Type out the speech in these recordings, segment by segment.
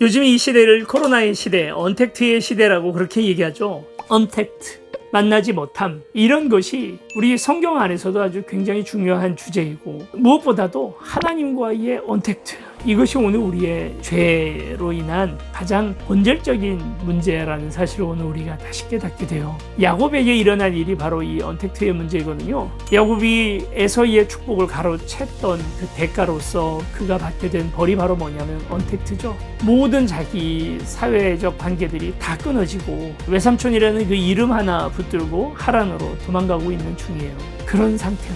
요즘 이 시대를 코로나의 시대, 언택트의 시대라고 그렇게 얘기하죠. 언택트, 만나지 못함. 이런 것이 우리 성경 안에서도 아주 굉장히 중요한 주제이고, 무엇보다도 하나님과의 언택트, 이것이 오늘 우리의 죄로 인한 가장 본질적인 문제라는 사실을 오늘 우리가 다시 깨닫게 돼요. 야곱에게 일어난 일이 바로 이 언택트의 문제이거든요. 야곱이 에서의 축복을 가로챘던 그 대가로서 그가 받게 된 벌이 바로 뭐냐면 언택트죠. 모든 자기 사회적 관계들이 다 끊어지고 외삼촌이라는 그 이름 하나 붙들고 하란으로 도망가고 있는 중이에요. 그런 상태로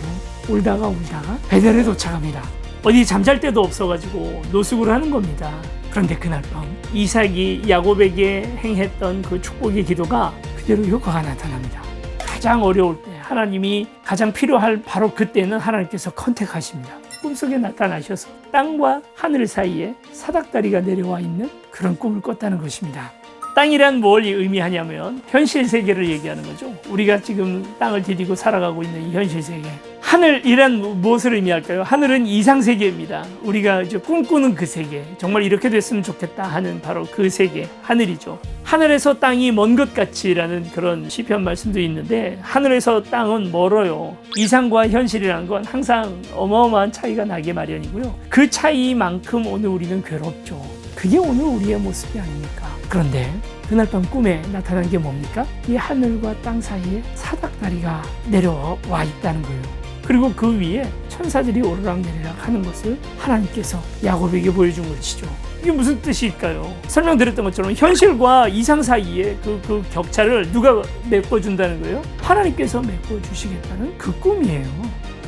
울다가 베델에 도착합니다. 어디 잠잘 데도 없어가지고 노숙을 하는 겁니다. 그런데 그날 밤 이삭이 야곱에게 행했던 그 축복의 기도가 그대로 효과가 나타납니다. 가장 어려울 때, 하나님이 가장 필요할 바로 그때는 하나님께서 컨택하십니다. 꿈속에 나타나셔서 땅과 하늘 사이에 사닥다리가 내려와 있는 그런 꿈을 꿨다는 것입니다. 땅이란 뭘 의미하냐면 현실 세계를 얘기하는 거죠. 우리가 지금 땅을 디디고 살아가고 있는 이 현실 세계. 하늘이란 무엇을 의미할까요? 하늘은 이상 세계입니다. 우리가 이제 꿈꾸는 그 세계, 정말 이렇게 됐으면 좋겠다 하는 바로 그 세계, 하늘이죠. 하늘에서 땅이 먼 것 같이라는 그런 시편 말씀도 있는데, 하늘에서 땅은 멀어요. 이상과 현실이라는 건 항상 어마어마한 차이가 나게 마련이고요. 그 차이만큼 오늘 우리는 괴롭죠. 그게 오늘 우리의 모습이 아닙니까? 그런데 그날 밤 꿈에 나타난 게 뭡니까? 이 하늘과 땅 사이에 사닥다리가 내려와 있다는 거예요. 그리고 그 위에 천사들이 오르락내리락 하는 것을 하나님께서 야곱에게 보여준 것이죠. 이게 무슨 뜻일까요? 설명드렸던 것처럼 현실과 이상 사이에 그 격차를 누가 메꿔준다는 거예요? 하나님께서 메꿔주시겠다는 그 꿈이에요.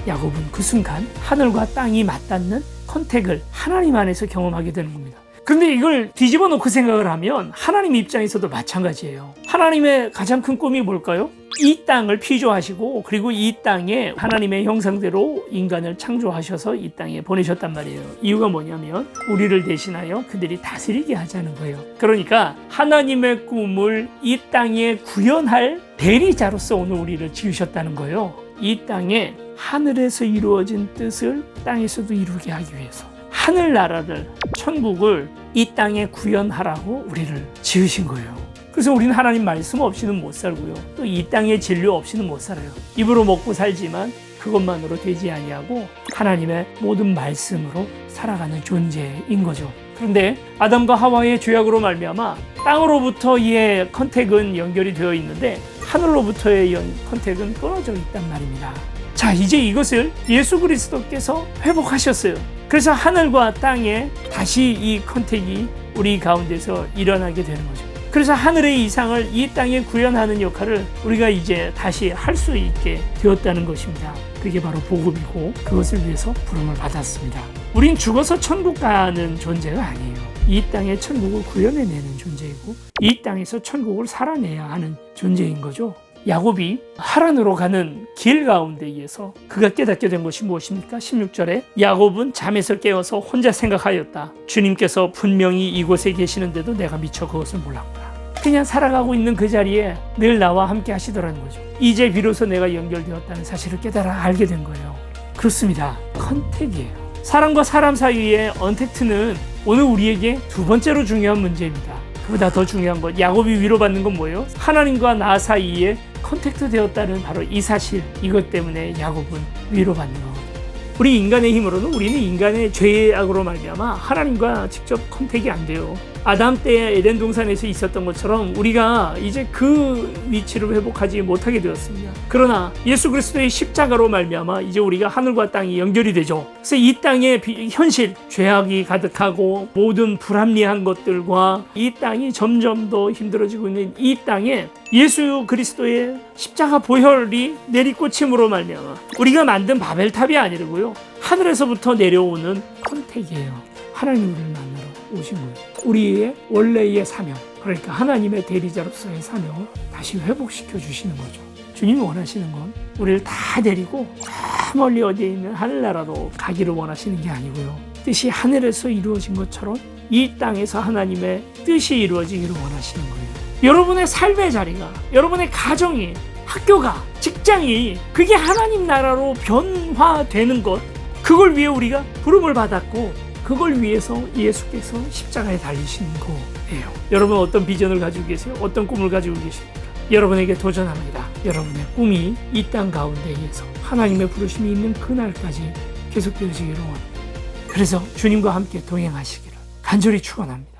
야곱은 그 순간 하늘과 땅이 맞닿는 컨택을 하나님 안에서 경험하게 되는 겁니다. 그런데 이걸 뒤집어 놓고 생각을 하면 하나님 입장에서도 마찬가지예요. 하나님의 가장 큰 꿈이 뭘까요? 이 땅을 피조하시고, 그리고 이 땅에 하나님의 형상대로 인간을 창조하셔서 이 땅에 보내셨단 말이에요. 이유가 뭐냐면 우리를 대신하여 그들이 다스리게 하자는 거예요. 그러니까 하나님의 꿈을 이 땅에 구현할 대리자로서 오늘 우리를 지으셨다는 거예요. 이 땅에 하늘에서 이루어진 뜻을 땅에서도 이루게 하기 위해서 하늘나라를, 천국을 이 땅에 구현하라고 우리를 지으신 거예요. 그래서 우리는 하나님 말씀 없이는 못 살고요. 또 이 땅의 진료 없이는 못 살아요. 입으로 먹고 살지만 그것만으로 되지 아니하고 하나님의 모든 말씀으로 살아가는 존재인 거죠. 그런데 아담과 하와의 죄악으로 말미암아 땅으로부터의 컨택은 연결이 되어 있는데 하늘로부터의 컨택은 끊어져 있단 말입니다. 자, 이제 이것을 예수 그리스도께서 회복하셨어요. 그래서 하늘과 땅에 다시 이 컨택이 우리 가운데서 일어나게 되는 거죠. 그래서 하늘의 이상을 이 땅에 구현하는 역할을 우리가 이제 다시 할 수 있게 되었다는 것입니다. 그게 바로 복음이고, 그것을 위해서 부름을 받았습니다. 우린 죽어서 천국 가는 존재가 아니에요. 이 땅에 천국을 구현해내는 존재이고, 이 땅에서 천국을 살아내야 하는 존재인 거죠. 야곱이 하란으로 가는 길 가운데에서 그가 깨닫게 된 것이 무엇입니까? 16절에 야곱은 잠에서 깨어서 혼자 생각하였다. 주님께서 분명히 이곳에 계시는데도 내가 미처 그것을 몰랐구나. 그냥 살아가고 있는 그 자리에 늘 나와 함께 하시더라는 거죠. 이제 비로소 내가 연결되었다는 사실을 깨달아 알게 된 거예요. 그렇습니다. 컨택이에요. 사람과 사람 사이의 언택트는 오늘 우리에게 두 번째로 중요한 문제입니다. 그보다 더 중요한 것, 야곱이 위로받는 건 뭐예요? 하나님과 나 사이에 컨택트 되었다는 바로 이 사실, 이것 때문에 야곱은 위로받는 거거든요. 우리 인간의 힘으로는, 우리는 인간의 죄악으로 말미암아 하나님과 직접 컨택이 안 돼요. 아담 때 에덴 동산에서 있었던 것처럼 우리가 이제 그 위치를 회복하지 못하게 되었습니다. 그러나 예수 그리스도의 십자가로 말미암아 이제 우리가 하늘과 땅이 연결이 되죠. 그래서 이 땅의 현실, 죄악이 가득하고 모든 불합리한 것들과 이 땅이 점점 더 힘들어지고 있는 이 땅에 예수 그리스도의 십자가 보혈이 내리꽂힘으로 말미암아 우리가 만든 바벨탑이 아니고요, 하늘에서부터 내려오는 컨택이에요. 하나님 우리를 만나러 오신 거예요. 우리의 원래의 사명, 그러니까 하나님의 대리자로서의 사명을 다시 회복시켜 주시는 거죠. 주님이 원하시는 건 우리를 다 데리고 저 멀리 어디에 있는 하늘나라로 가기를 원하시는 게 아니고요, 뜻이 하늘에서 이루어진 것처럼 이 땅에서 하나님의 뜻이 이루어지기를 원하시는 거예요. 여러분의 삶의 자리가, 여러분의 가정이, 학교가, 직장이 그게 하나님 나라로 변화되는 것, 그걸 위해 우리가 부름을 받았고 그걸 위해서 예수께서 십자가에 달리신 거예요. 여러분 어떤 비전을 가지고 계세요? 어떤 꿈을 가지고 계십니까? 여러분에게 도전합니다. 여러분의 꿈이 이 땅 가운데에서 하나님의 부르심이 있는 그날까지 계속되어지기를 원합니다. 그래서 주님과 함께 동행하시기를 간절히 축원합니다.